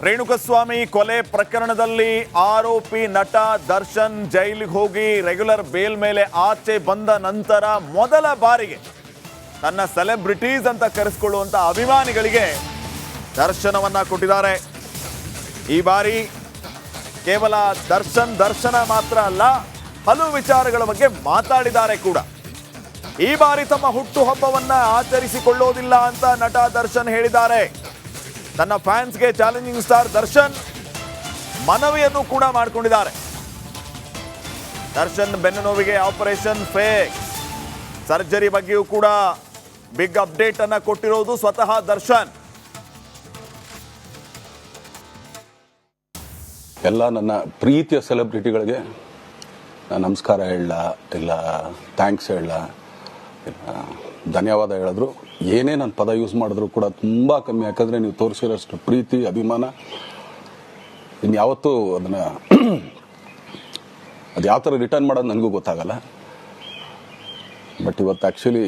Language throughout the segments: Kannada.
ರೇಣುಕಸ್ವಾಮಿ ಕೊಲೆ ಪ್ರಕರಣದಲ್ಲಿ ಆರೋಪಿ ನಟ ದರ್ಶನ್ ಜೈಲಿಗೆ ಹೋಗಿ ರೆಗ್ಯುಲರ್ ಬೇಲ್ ಮೇಲೆ ಆಚೆ ಬಂದ ನಂತರ ಮೊದಲ ಬಾರಿಗೆ ತನ್ನ ಸೆಲೆಬ್ರಿಟೀಸ್ ಅಂತ ಕರೆಸಿಕೊಳ್ಳುವಂತ ಅಭಿಮಾನಿಗಳಿಗೆ ದರ್ಶನವನ್ನ ಕೊಟ್ಟಿದ್ದಾರೆ. ಈ ಬಾರಿ ಕೇವಲ ದರ್ಶನ ಮಾತ್ರ ಅಲ್ಲ, ಹಲವು ವಿಚಾರಗಳ ಬಗ್ಗೆ ಮಾತಾಡಿದ್ದಾರೆ ಕೂಡ. ಈ ಬಾರಿ ತಮ್ಮ ಹುಟ್ಟುಹಬ್ಬವನ್ನ ಆಚರಿಸಿಕೊಳ್ಳೋದಿಲ್ಲ ಅಂತ ನಟ ದರ್ಶನ್ ಹೇಳಿದ್ದಾರೆ. ತನ್ನ ಫ್ಯಾನ್ಸ್ಗೆ ಚಾಲೆಂಜಿಂಗ್ ಸ್ಟಾರ್ ದರ್ಶನ್ ಮನವಿಯನ್ನು ಕೂಡ ಮಾಡಿಕೊಂಡಿದ್ದಾರೆ. ದರ್ಶನ್ ಬೆನ್ನು ನೋವಿಗೆ ಆಪರೇಷನ್ ಫೇಕ್ ಸರ್ಜರಿ ಬಗ್ಗೆಯೂ ಕೂಡ ಬಿಗ್ ಅಪ್ಡೇಟ್ ಅನ್ನ ಕೊಟ್ಟಿರೋದು ಸ್ವತಃ ದರ್ಶನ್. ಎಲ್ಲ ನನ್ನ ಪ್ರೀತಿಯ ಸೆಲೆಬ್ರಿಟಿಗಳಿಗೆ ನಮಸ್ಕಾರ ಹೇಳ, ಇಲ್ಲ ಥ್ಯಾಂಕ್ಸ್ ಹೇಳ, ಧನ್ಯವಾದ ಹೇಳಿದ್ರು, ಏನೇ ನನ್ನ ಪದ ಯೂಸ್ ಮಾಡಿದ್ರು ಕೂಡ ತುಂಬ ಕಮ್ಮಿ. ಯಾಕಂದರೆ ನೀವು ತೋರಿಸಿರೋಷ್ಟು ಪ್ರೀತಿ ಅಭಿಮಾನ ಇನ್ಯಾವತ್ತೂ ಅದನ್ನು ಅದು ಯಾವ ಥರ ರಿಟರ್ನ್ ಮಾಡೋದು ನನಗೂ ಗೊತ್ತಾಗಲ್ಲ. ಬಟ್ ಇವತ್ತು ಆ್ಯಕ್ಚುಲಿ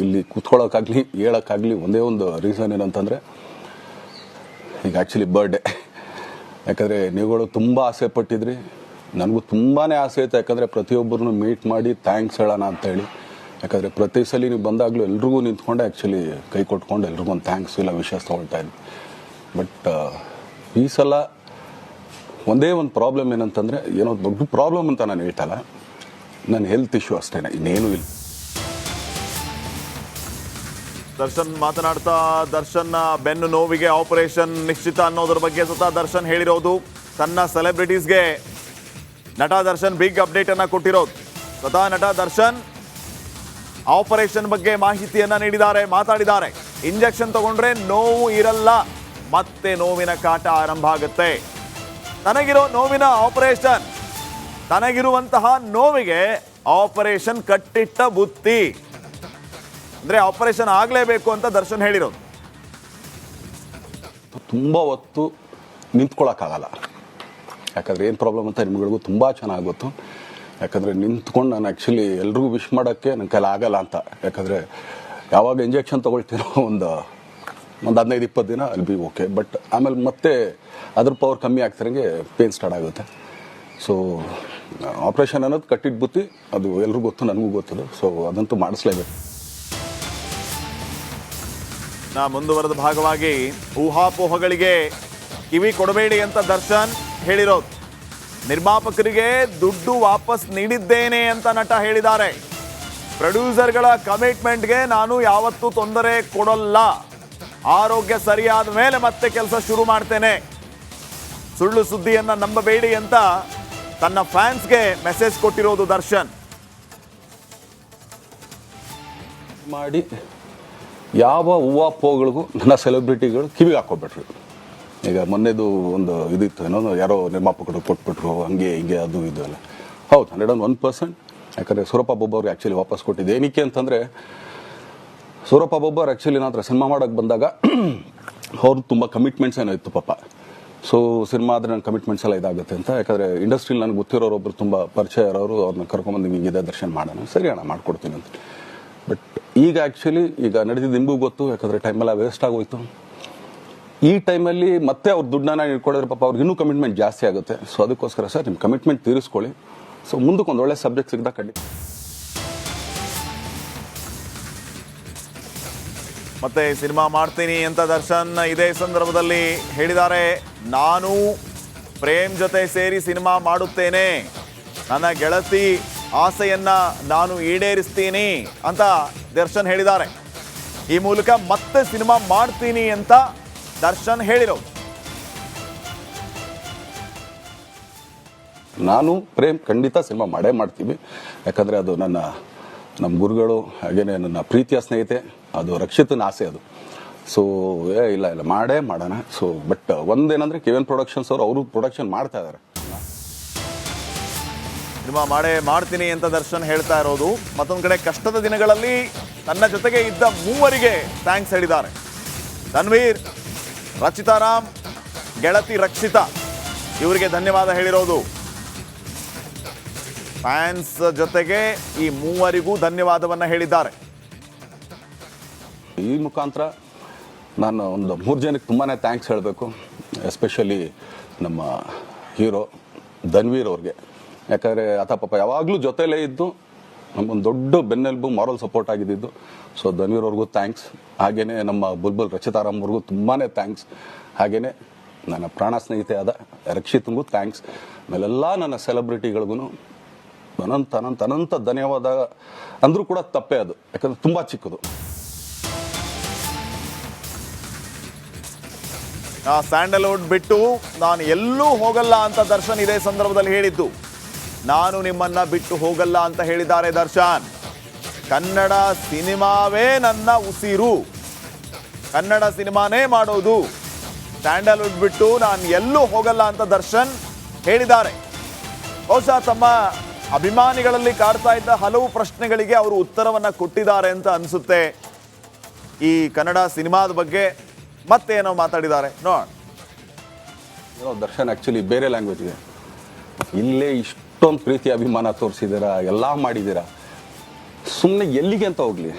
ಇಲ್ಲಿ ಕೂತ್ಕೊಳ್ಳೋಕ್ಕಾಗಲಿ ಹೇಳೋಕ್ಕಾಗಲಿ ಒಂದೇ ಒಂದು ರೀಸನ್ ಏನಂತಂದರೆ, ಈಗ ಆ್ಯಕ್ಚುಲಿ ಬರ್ಡೇ. ಯಾಕಂದರೆ ನೀವುಗಳು ತುಂಬ ಆಸೆ ಪಟ್ಟಿದ್ರಿ, ನನಗೂ ತುಂಬಾ ಆಸೆ ಇತ್ತು. ಯಾಕಂದರೆ ಪ್ರತಿಯೊಬ್ಬರನ್ನು ಮೀಟ್ ಮಾಡಿ ಥ್ಯಾಂಕ್ಸ್ ಹೇಳೋಣ ಅಂತೇಳಿ. ಯಾಕಂದರೆ ಪ್ರತಿ ಸಲ ನೀವು ಬಂದಾಗಲೂ ಎಲ್ರಿಗೂ ನಿಂತ್ಕೊಂಡೆ ಆ್ಯಕ್ಚುಲಿ ಕೈ ಕೊಟ್ಕೊಂಡು ಎಲ್ರಿಗೂ ಒಂದು ಥ್ಯಾಂಕ್ಸ್ ಇಲ್ಲ ವಿಷಯ ತೊಗೊಳ್ತಾ ಇದ್ವಿ. ಬಟ್ ಈ ಸಲ ಒಂದೇ ಒಂದು ಪ್ರಾಬ್ಲಮ್ ಏನಂತಂದರೆ, ಏನೋ ದೊಡ್ಡ ಪ್ರಾಬ್ಲಮ್ ಅಂತ ನಾನು ಹೇಳ್ತಲ್ಲ, ನನ್ನ ಹೆಲ್ತ್ ಇಶ್ಯೂ ಅಷ್ಟೇ, ಇನ್ನೇನೂ ಇಲ್ಲ. ದರ್ಶನ್ ಮಾತನಾಡ್ತಾ ದರ್ಶನ್ ಬೆನ್ನು ನೋವಿಗೆ ಆಪರೇಷನ್ ನಿಶ್ಚಿತ ಅನ್ನೋದ್ರ ಬಗ್ಗೆ ಸ್ವತಃ ದರ್ಶನ್ ಹೇಳಿರೋದು. ತನ್ನ ಸೆಲೆಬ್ರಿಟೀಸ್ಗೆ ನಟ ದರ್ಶನ್ ಬಿಗ್ ಅಪ್ಡೇಟ್ ಅನ್ನ ಕೊಟ್ಟಿರೋದು. ಸ್ವತಃ ನಟ ದರ್ಶನ್ ಆಪರೇಷನ್ ಬಗ್ಗೆ ಮಾಹಿತಿಯನ್ನ ನೀಡಿದ್ದಾರೆ, ಮಾತಾಡಿದ್ದಾರೆ. ಇಂಜೆಕ್ಷನ್ ತಗೊಂಡ್ರೆ ನೋವು ಇರಲ್ಲ, ಮತ್ತೆ ನೋವಿನ ಕಾಟ ಆರಂಭ ಆಗುತ್ತೆ. ತನಗಿರೋ ನೋವಿನ ಆಪರೇಷನ್, ತನಗಿರುವಂತಹ ನೋವಿಗೆ ಆಪರೇಷನ್ ಕಟ್ಟಿಟ್ಟ ಬುತ್ತಿ. ಅಂದ್ರೆ ಆಪರೇಷನ್ ಆಗಲೇಬೇಕು ಅಂತ ದರ್ಶನ್ ಹೇಳಿರೋದು. ತುಂಬ ಹೊತ್ತು ನಿಂತ್ಕೊಳ್ಳೋಕ್ಕಾಗಲ್ಲ. ಯಾಕಂದರೆ ಏನು ಪ್ರಾಬ್ಲಮ್ ಅಂತ ನಿಮ್ಗಳಿಗೂ ತುಂಬ ಚೆನ್ನಾಗಿ ಗೊತ್ತು. ಯಾಕಂದರೆ ನಿಂತ್ಕೊಂಡು ನಾನು ಆ್ಯಕ್ಚುಲಿ ಎಲ್ರಿಗೂ ವಿಶ್ ಮಾಡೋಕ್ಕೆ ನನ್ನ ಕೈಲಿ ಆಗಲ್ಲ ಅಂತ. ಯಾಕಂದರೆ ಯಾವಾಗ ಇಂಜೆಕ್ಷನ್ ತೊಗೊಳ್ತೀನೋ ಒಂದು 15-20 ದಿನ ಅಲ್ಲಿ ಬಿ ಓಕೆ. ಬಟ್ ಆಮೇಲೆ ಮತ್ತೆ ಅದ್ರ ಪವರ್ ಕಮ್ಮಿ ಆಗ್ತಿರಂಗೆ ಪೇನ್ ಸ್ಟಾರ್ಟ್ ಆಗುತ್ತೆ. ಸೊ ಆಪ್ರೇಷನ್ ಅನ್ನೋದು ಕಟ್ಟಿಟ್ಟು ಬುತ್ತಿ, ಅದು ಎಲ್ರಿಗೂ ಗೊತ್ತು, ನನಗೂ ಗೊತ್ತದು. ಸೊ ಅದಂತೂ ಮಾಡಿಸ್ಲೇಬೇಕು. ಮುಂದುವರೆದ ಭಾಗವಾಗಿ ಊಹಾಪೋಹಗಳಿಗೆ ಕಿವಿ ಕೊಡಬೇಡಿ ಅಂತ ದರ್ಶನ್ ಹೇಳಿರೋದು. ನಿರ್ಮಾಪಕರಿಗೆ ದುಡ್ಡು ವಾಪಸ್ ನೀಡಿದ್ದೇನೆ ಅಂತ ನಟ ಹೇಳಿದ್ದಾರೆ. ಪ್ರೊಡ್ಯೂಸರ್ಗಳ ಕಮಿಟ್ಮೆಂಟ್ಗೆ ನಾನು ಯಾವತ್ತೂ ತೊಂದರೆ ಕೊಡಲ್ಲ, ಆರೋಗ್ಯ ಸರಿಯಾದ ಮೇಲೆ ಮತ್ತೆ ಕೆಲಸ ಶುರು ಮಾಡ್ತೇನೆ, ಸುಳ್ಳು ಸುದ್ದಿಯನ್ನ ನಂಬಬೇಡಿ ಅಂತ ತನ್ನ ಫ್ಯಾನ್ಸ್ಗೆ ಮೆಸೇಜ್ ಕೊಟ್ಟಿರೋದು ದರ್ಶನ್. ಮಾಡಿ ಯಾವ ಹೂವಾಪೋಗಳಿಗೂ ನನ್ನ ಸೆಲೆಬ್ರಿಟಿಗಳು ಕಿವಿಗೆ ಹಾಕೋಬಿಟ್ರು. ಈಗ ಮೊನ್ನೆದು ಒಂದು ಇದಿತ್ತು, ಏನೋ ಯಾರೋ ನಿರ್ಮಾಪಕರು ಕೊಟ್ಬಿಟ್ರು, ಹಂಗೆ ಹಿಂಗೆ ಅದು ಇದು ಎಲ್ಲ. ಹೌದು, 101%. ಯಾಕಂದರೆ ಸೂರಪ್ಪ ಬೊಬ್ಬವ್ರಿಗೆ ಆ್ಯಕ್ಚುಲಿ ವಾಪಸ್ ಕೊಟ್ಟಿದ್ದು ಏನಕ್ಕೆ ಅಂತಂದರೆ, ಸೂರಪ್ಪ ಬೊಬ್ಬರು ಆ್ಯಕ್ಚುಲಿ ನಾನು ಸಿನಿಮಾ ಮಾಡೋಕ್ಕೆ ಬಂದಾಗ ಅವ್ರು ತುಂಬ ಕಮಿಟ್ಮೆಂಟ್ಸ್ ಏನೋ ಇತ್ತು ಪಾಪ. ಸೊ ಸಿನಿಮಾ ಆದರೆ ನನ್ನ ಕಮಿಟ್ಮೆಂಟ್ಸ್ ಎಲ್ಲ ಇದಾಗುತ್ತೆ ಅಂತ. ಯಾಕಂದರೆ ಇಂಡಸ್ಟ್ರಿಲಿ ನನಗೆ ಗೊತ್ತಿರೋರೊಬ್ಬರು ತುಂಬ ಪರಿಚಯ ಇರೋರು, ಅವ್ರನ್ನ ಕರ್ಕೊಂಬಂದು ಹಿಂಗಿದೆ ದರ್ಶನ ಮಾಡೋಣ, ಸರಿ ಅಣ್ಣ ಮಾಡ್ಕೊಡ್ತೀನಿ ಅಂತ. ಬಟ್ ಈಗ ಆ್ಯಕ್ಚುಲಿ ಈಗ ನಡೆದಿದ್ದು ನಿಮಗೂ ಗೊತ್ತು. ಯಾಕಂದರೆ ಟೈಮೆಲ್ಲ ವೇಸ್ಟ್ ಆಗೋಯ್ತು. ಈ ಟೈಮಲ್ಲಿ ಮತ್ತೆ ಅವ್ರ ದುಡ್ಡನ್ನ ಇಟ್ಕೊಡಿದ್ರೆ ಪಾಪ ಅವ್ರಿಗೆ ಇನ್ನೂ ಕಮಿಟ್ಮೆಂಟ್ ಜಾಸ್ತಿ ಆಗುತ್ತೆ. ಸೊ ಅದಕ್ಕೋಸ್ಕರ ಸರ್ ನಿಮ್ಮ ಕಮಿಟ್ಮೆಂಟ್ ತೀರಿಸ್ಕೊಳ್ಳಿ. ಸೊ ಮುಂದಕ್ಕೆ ಒಂದು ಒಳ್ಳೆ ಸಬ್ಜೆಕ್ಟ್ ಸಿಗ್ದಾಗ ಖಂಡಿತ. ಮತ್ತೆ ಸಿನಿಮಾ ಮಾಡ್ತೀನಿ ಅಂತ ದರ್ಶನ್ ಇದೇ ಸಂದರ್ಭದಲ್ಲಿ ಹೇಳಿದ್ದಾರೆ. ನಾನು ಪ್ರೇಮ್ ಜೊತೆ ಸೇರಿ ಸಿನಿಮಾ ಮಾಡುತ್ತೇನೆ, ನನ್ನ ಗೆಳತಿ ಆಸೆಯನ್ನ ನಾನು ಈಡೇರಿಸ್ತೀನಿ ಅಂತ ದರ್ಶನ್ ಹೇಳಿದ್ದಾರೆ. ಈ ಮೂಲಕ ಮತ್ತೆ ಸಿನಿಮಾ ಮಾಡ್ತೀನಿ ಅಂತ ದರ್ಶನ್ ಹೇಳಿರೋದು. ನಾನು ಪ್ರೇಮ್ ಖಂಡಿತ ಸಿನಿಮಾ ಮಾಡೇ ಮಾಡ್ತೀವಿ. ಯಾಕಂದರೆ ಅದು ನಮ್ಮ ಗುರುಗಳು, ಹಾಗೇನೆ ನನ್ನ ಪ್ರೀತಿಯ ಸ್ನೇಹಿತೆ, ಅದು ರಕ್ಷಿತನ ಆಸೆ ಅದು. ಸೊ ಇಲ್ಲ ಮಾಡೇ ಮಾಡೋಣ. ಸೊ ಬಟ್ ಒಂದೇನಂದರೆ KVN ಪ್ರೊಡಕ್ಷನ್ಸ್ ಅವರು ಪ್ರೊಡಕ್ಷನ್ ಮಾಡ್ತಾ ಇದ್ದಾರೆ. ಸಿನಿಮಾ ಮಾಡೇ ಮಾಡ್ತೀನಿ ಅಂತ ದರ್ಶನ್ ಹೇಳ್ತಾ ಇರೋದು. ಮತ್ತೊಂದು ಕಡೆ ಕಷ್ಟದ ದಿನಗಳಲ್ಲಿ ನನ್ನ ಜೊತೆಗೆ ಇದ್ದ ಮೂವರಿಗೆ ಥ್ಯಾಂಕ್ಸ್ ಹೇಳಿದ್ದಾರೆ. ತನ್ವೀರ್, ರಚಿತಾರಾಮ್, ಗೆಳತಿ ರಕ್ಷಿತಾ, ಇವರಿಗೆ ಧನ್ಯವಾದ ಹೇಳಿರೋದು. ಫ್ಯಾನ್ಸ್ ಜೊತೆಗೆ ಈ ಮೂವರಿಗೂ ಧನ್ಯವಾದವನ್ನ ಹೇಳಿದ್ದಾರೆ. ಈ ಮುಖಾಂತರ ನಾನು ಒಂದು 3 ಜನಕ್ಕೆ ತುಂಬಾ ಥ್ಯಾಂಕ್ಸ್ ಹೇಳಬೇಕು. ಎಸ್ಪೆಷಲಿ ನಮ್ಮ ಹೀರೋ ಧನ್ವೀರ್ ಅವ್ರಿಗೆ. ಯಾಕಂದರೆ ಆತ ಪಾಪ ಯಾವಾಗಲೂ ಜೊತೆಲೇ ಇದ್ದು ನಮಗೊಂದು ದೊಡ್ಡ ಬೆನ್ನೆಲುಬು, ಮಾರಲ್ ಸಪೋರ್ಟ್ ಆಗಿದ್ದು. ಸೊ ಧನ್ವೀರ್ ಅವ್ರಿಗೂ ಥ್ಯಾಂಕ್ಸ್. ಹಾಗೆಯೇ ನಮ್ಮ ಬುಲ್ಬುಲ್ ರಚಿತಾರಾಮ್ ಅವ್ರಿಗೂ ತುಂಬಾ ಥ್ಯಾಂಕ್ಸ್. ಹಾಗೆಯೇ ನನ್ನ ಪ್ರಾಣ ಸ್ನೇಹಿತೆ ಆದ ರಕ್ಷಿತ್ಗೂ ಥ್ಯಾಂಕ್ಸ್. ಆಮೇಲೆಲ್ಲ ನನ್ನ ಸೆಲೆಬ್ರಿಟಿಗಳಿಗೂ ಅನಂತ ಧನ್ಯವಾದ ಅಂದರೂ ಕೂಡ ತಪ್ಪೇ ಅದು, ಯಾಕಂದರೆ ತುಂಬ ಚಿಕ್ಕದು. ಸ್ಯಾಂಡಲ್ವುಡ್ ಬಿಟ್ಟು ನಾನು ಎಲ್ಲೂ ಹೋಗಲ್ಲ ಅಂತ ದರ್ಶನ್ ಇದೇ ಸಂದರ್ಭದಲ್ಲಿ ಹೇಳಿದ್ದು. ನಾನು ನಿಮ್ಮನ್ನ ಬಿಟ್ಟು ಹೋಗಲ್ಲ ಅಂತ ಹೇಳಿದ್ದಾರೆ ದರ್ಶನ್. ಕನ್ನಡ ಸಿನಿಮಾವೇ ನನ್ನ ಉಸಿರು, ಕನ್ನಡ ಸಿನಿಮಾನೇ ಮಾಡೋದು, ಸ್ಯಾಂಡಲ್ವುಡ್ ಬಿಟ್ಟು ನಾನು ಎಲ್ಲೂ ಹೋಗಲ್ಲ ಅಂತ ದರ್ಶನ್ ಹೇಳಿದ್ದಾರೆ. ಬಹುಶಃ ತಮ್ಮ ಅಭಿಮಾನಿಗಳಲ್ಲಿ ಕಾಡ್ತಾ ಇದ್ದ ಹಲವು ಪ್ರಶ್ನೆಗಳಿಗೆ ಅವರು ಉತ್ತರವನ್ನ ಕೊಟ್ಟಿದ್ದಾರೆ ಅಂತ ಅನಿಸುತ್ತೆ. ಈ ಕನ್ನಡ ಸಿನಿಮಾದ ಬಗ್ಗೆ ಮತ್ತೇನೋ ಮಾತಾಡಿದ್ದಾರೆ ನೋಡ. ದರ್ಶನ್ ಆ್ಯಕ್ಚುಲಿ ಬೇರೆ ಲ್ಯಾಂಗ್ವೇಜ್ಗೆ ಇಲ್ಲೇ ಇಷ್ಟೊಂದು ಪ್ರೀತಿ ಅಭಿಮಾನ ತೋರಿಸಿದ್ದೀರಾ, ಎಲ್ಲ ಮಾಡಿದ್ದೀರಾ, ಸುಮ್ಮನೆ ಎಲ್ಲಿಗೆ ಅಂತ ಹೋಗಲಿ,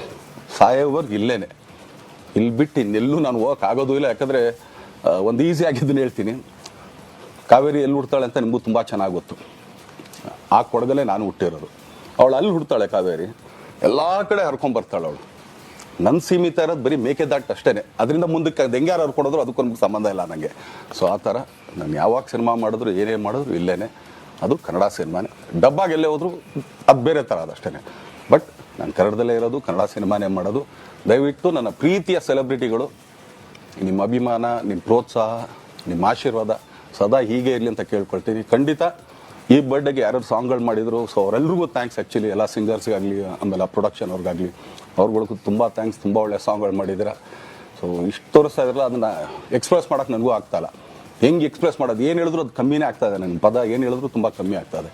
ಸಾಯೋವರ್ಗೆ ಇಲ್ಲೇನೆ, ಇಲ್ಲಿ ಬಿಟ್ಟು ಇನ್ನೆಲ್ಲೂ ನಾನು ಹೋಗೋಕ್ಕಾಗೋದು ಇಲ್ಲ. ಯಾಕಂದರೆ ಒಂದು ಈಸಿ ಆಗಿದ್ದನ್ನು ಹೇಳ್ತೀನಿ, ಕಾವೇರಿ ಎಲ್ಲಿ ಹುಡ್ತಾಳೆ ಅಂತ ನಿಮಗೂ ತುಂಬ ಚೆನ್ನಾಗಿ ಗೊತ್ತು. ಆ ಕೊಡಗಲ್ಲೇ ನಾನು ಹುಟ್ಟಿರೋದು. ಅವಳು ಅಲ್ಲಿ ಹುಡ್ತಾಳೆ ಕಾವೇರಿ, ಎಲ್ಲ ಕಡೆ ಹರ್ಕೊಂಬರ್ತಾಳೆ ಅವಳು. ನನ್ನ ಸೀಮಿತ ಇರೋದು ಬರೀ ಮೇಕೆದಾಟ್ ಅಷ್ಟೇ, ಅದರಿಂದ ಮುಂದಕ್ಕೆ ಅದು ಹೆಂಗೆ ಯಾರು ಹರ್ಕೊಡೋದ್ರು ಅದಕ್ಕೊಂದು ಸಂಬಂಧ ಇಲ್ಲ ನನಗೆ. ಸೊ ಆ ಥರ ನಾನು ಯಾವಾಗ ಸಿನಿಮಾ ಮಾಡಿದ್ರು ಏನೇ ಮಾಡಿದ್ರು ಇಲ್ಲೇನೆ, ಅದು ಕನ್ನಡ ಸಿನಿಮಾನೇ. ಡಬ್ಬಾಗಿ ಎಲ್ಲೇ ಹೋದ್ರು ಅದು ಬೇರೆ ಥರ ಅದಷ್ಟೇ. ಬಟ್ ನಾನು ಕನ್ನಡದಲ್ಲೇ ಇರೋದು, ಕನ್ನಡ ಸಿನಿಮಾನೇ ಮಾಡೋದು. ದಯವಿಟ್ಟು ನನ್ನ ಪ್ರೀತಿಯ ಸೆಲೆಬ್ರಿಟಿಗಳು, ನಿಮ್ಮ ಅಭಿಮಾನ, ನಿಮ್ಮ ಪ್ರೋತ್ಸಾಹ, ನಿಮ್ಮ ಆಶೀರ್ವಾದ ಸದಾ ಹೀಗೆ ಇರಲಿ ಅಂತ ಕೇಳ್ಕೊಳ್ತೀನಿ. ಖಂಡಿತ ಈ ಬರ್ಡೇಗೆ ಯಾರ್ಯಾರು ಸಾಂಗ್ಗಳು ಮಾಡಿದರು, ಸೊ ಅವರೆಲ್ರಿಗೂ ಥ್ಯಾಂಕ್ಸ್. ಆ್ಯಕ್ಚುಲಿ ಎಲ್ಲ ಸಿಂಗರ್ಸ್ಗಾಗಲಿ, ಆಮೇಲೆ ಪ್ರೊಡಕ್ಷನ್ ಅವ್ರಿಗಾಗಲಿ, ಅವ್ರುಗಳಿಗೂ ತುಂಬ ಥ್ಯಾಂಕ್ಸ್. ತುಂಬ ಒಳ್ಳೆ ಸಾಂಗ್ಗಳು ಮಾಡಿದ್ದೀರಾ. ಸೊ ಇಷ್ಟು ತೋರಿಸ್ತಾ ಇದ್ರಲ್ಲ, ಅದನ್ನು ಎಕ್ಸ್ಪ್ರೆಸ್ ಮಾಡೋಕ್ಕೆ ನನಗೂ ಆಗ್ತಾಯಿಲ್ಲ. ಹೆಂಗೆ ಎಕ್ಸ್ಪ್ರೆಸ್ ಮಾಡೋದು, ಏನು ಹೇಳಿದ್ರು ಅದು ಕಮ್ಮಿನೇ ಆಗ್ತಾಯಿದೆ. ನನ್ನ ಪದ ಏನು ಹೇಳಿದ್ರು ತುಂಬ ಕಮ್ಮಿ ಆಗ್ತಾಯಿದೆ.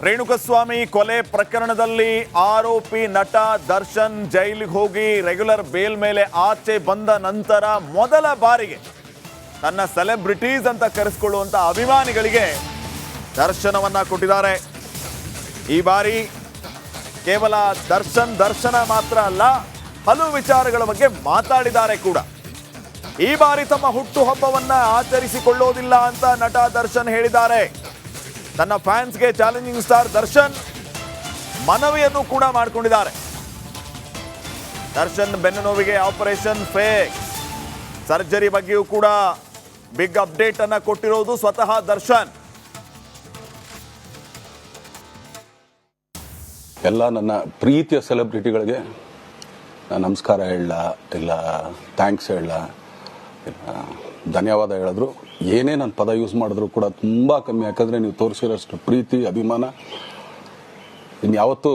ರೇಣುಕಸ್ವಾಮಿ ಕೊಲೆ ಪ್ರಕರಣದಲ್ಲಿ ಆರೋಪಿ ನಟ ದರ್ಶನ್ ಜೈಲಿಗೆ ಹೋಗಿ ರೆಗ್ಯುಲರ್ ಬೇಲ್ ಮೇಲೆ ಆಚೆ ಬಂದ ನಂತರ ಮೊದಲ ಬಾರಿಗೆ ತನ್ನ ಸೆಲೆಬ್ರಿಟೀಸ್ ಅಂತ ಕರೆಸಿಕೊಳ್ಳುವಂತ ಅಭಿಮಾನಿಗಳಿಗೆ ದರ್ಶನವನ್ನ ಕೊಟ್ಟಿದ್ದಾರೆ. ಈ ಬಾರಿ ಕೇವಲ ದರ್ಶನ ಮಾತ್ರ ಅಲ್ಲ, ಹಲವು ವಿಚಾರಗಳ ಬಗ್ಗೆ ಮಾತಾಡಿದ್ದಾರೆ ಕೂಡ. ಈ ಬಾರಿ ತಮ್ಮ ಹುಟ್ಟುಹಬ್ಬವನ್ನ ಆಚರಿಸಿಕೊಳ್ಳೋದಿಲ್ಲ ಅಂತ ನಟ ದರ್ಶನ್ ಹೇಳಿದ್ದಾರೆ. ತನ್ನ ಫ್ಯಾನ್ಸ್ಗೆ ಚಾಲೆಂಜಿಂಗ್ ಸ್ಟಾರ್ ದರ್ಶನ್ ಮನವಿಯನ್ನು ಕೂಡ ಮಾಡಿಕೊಂಡಿದ್ದಾರೆ. ದರ್ಶನ್ ಬೆನ್ನು ನೋವಿಗೆ ಆಪರೇಷನ್ ಫೇಕ್ ಸರ್ಜರಿ ಬಗ್ಗೆಯೂ ಕೂಡ ಬಿಗ್ ಅಪ್ಡೇಟ್ ಅನ್ನ ಕೊಟ್ಟಿರೋದು ಸ್ವತಃ ದರ್ಶನ್. ಎಲ್ಲ ನನ್ನ ಪ್ರೀತಿಯ ಸೆಲೆಬ್ರಿಟಿಗಳಿಗೆ ನಾನು ನಮಸ್ಕಾರ ಹೇಳಲ್ಲ, ಇಲ್ಲ ಥ್ಯಾಂಕ್ಸ್ ಹೇಳಲ್ಲ, ಇಲ್ಲ ಧನ್ಯವಾದ ಹೇಳಿದ್ರು, ಏನೇ ನನ್ನ ಪದ ಯೂಸ್ ಮಾಡಿದ್ರು ಕೂಡ ತುಂಬ ಕಮ್ಮಿ. ಯಾಕಂದರೆ ನೀವು ತೋರಿಸಿರೋಷ್ಟು ಪ್ರೀತಿ ಅಭಿಮಾನ ಇನ್ಯಾವತ್ತೂ